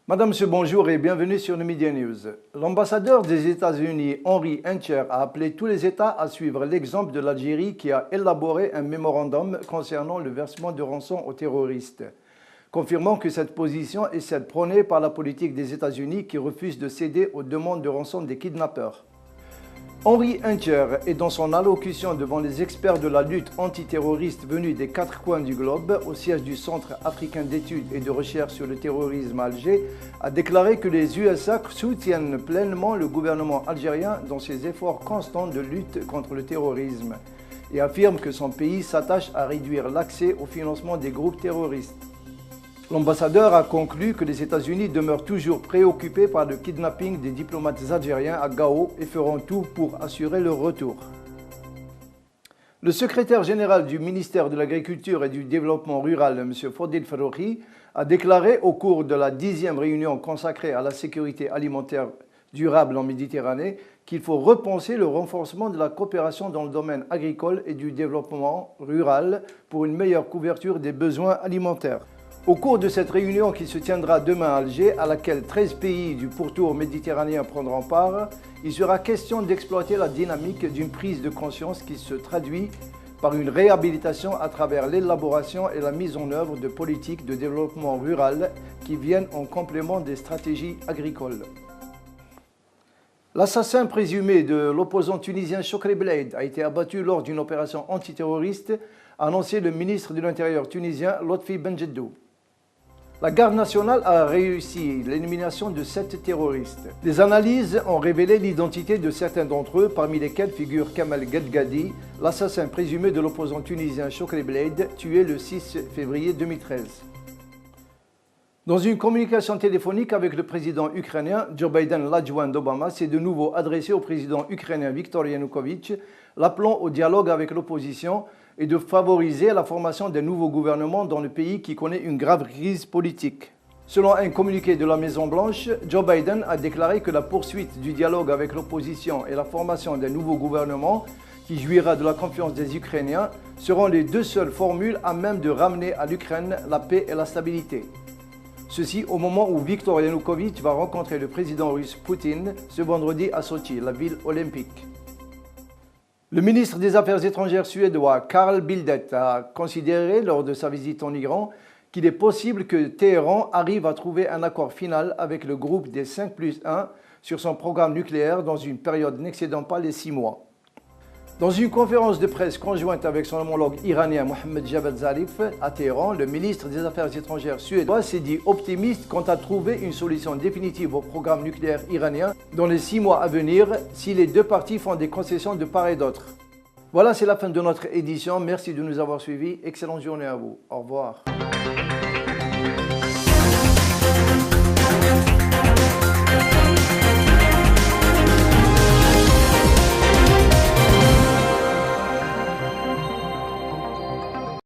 Madame, monsieur, bonjour et bienvenue sur le Media News. L'ambassadeur des États-Unis, Henry Hencher, a appelé tous les États à suivre l'exemple de l'Algérie qui a élaboré un mémorandum concernant le versement de rançon aux terroristes, confirmant que cette position est celle prônée par la politique des États-Unis qui refuse de céder aux demandes de rançon des kidnappeurs. Henry Hencher est dans son allocution devant les experts de la lutte antiterroriste venus des 4 coins du globe au siège du Centre africain d'études et de recherche sur le terrorisme à Alger, a déclaré que les USA soutiennent pleinement le gouvernement algérien dans ses efforts constants de lutte contre le terrorisme et affirme que son pays s'attache à réduire l'accès au financement des groupes terroristes. L'ambassadeur a conclu que les États-Unis demeurent toujours préoccupés par le kidnapping des diplomates algériens à Gao et feront tout pour assurer leur retour. Le secrétaire général du ministère de l'Agriculture et du Développement rural, M. Fodil Farroukhi, a déclaré au cours de la 10e réunion consacrée à la sécurité alimentaire durable en Méditerranée qu'il faut repenser le renforcement de la coopération dans le domaine agricole et du développement rural pour une meilleure couverture des besoins alimentaires. Au cours de cette réunion qui se tiendra demain à Alger, à laquelle 13 pays du pourtour méditerranéen prendront part, il sera question d'exploiter la dynamique d'une prise de conscience qui se traduit par une réhabilitation à travers l'élaboration et la mise en œuvre de politiques de développement rural qui viennent en complément des stratégies agricoles. L'assassin présumé de l'opposant tunisien Chokri Belaid a été abattu lors d'une opération antiterroriste, a annoncé le ministre de l'Intérieur tunisien Lotfi Benjeddou. La garde nationale a réussi l'élimination de 7 terroristes. Les analyses ont révélé l'identité de certains d'entre eux, parmi lesquels figure Kamal Gedgadi, l'assassin présumé de l'opposant tunisien Chokri Belaid, tué le 6 février 2013. Dans une communication téléphonique avec le président ukrainien, Joe Biden, l'adjoint d'Obama, s'est de nouveau adressé au président ukrainien Viktor Yanukovych, l'appelant au dialogue avec l'opposition et de favoriser la formation d'un nouveau gouvernement dans le pays qui connaît une grave crise politique. Selon un communiqué de la Maison-Blanche, Joe Biden a déclaré que la poursuite du dialogue avec l'opposition et la formation d'un nouveau gouvernement qui jouira de la confiance des Ukrainiens seront les deux seules formules à même de ramener à l'Ukraine la paix et la stabilité. Ceci au moment où Viktor Yanukovych va rencontrer le président russe Poutine ce vendredi à Sochi, la ville olympique. Le ministre des Affaires étrangères suédois Carl Bildt a considéré lors de sa visite en Iran qu'il est possible que Téhéran arrive à trouver un accord final avec le groupe des 5+1 sur son programme nucléaire dans une période n'excédant pas les 6 mois. Dans une conférence de presse conjointe avec son homologue iranien Mohammad Javad Zarif à Téhéran, le ministre des Affaires étrangères suédois s'est dit optimiste quant à trouver une solution définitive au programme nucléaire iranien dans les 6 mois à venir si les deux parties font des concessions de part et d'autre. Voilà, c'est la fin de notre édition. Merci de nous avoir suivis. Excellente journée à vous. Au revoir.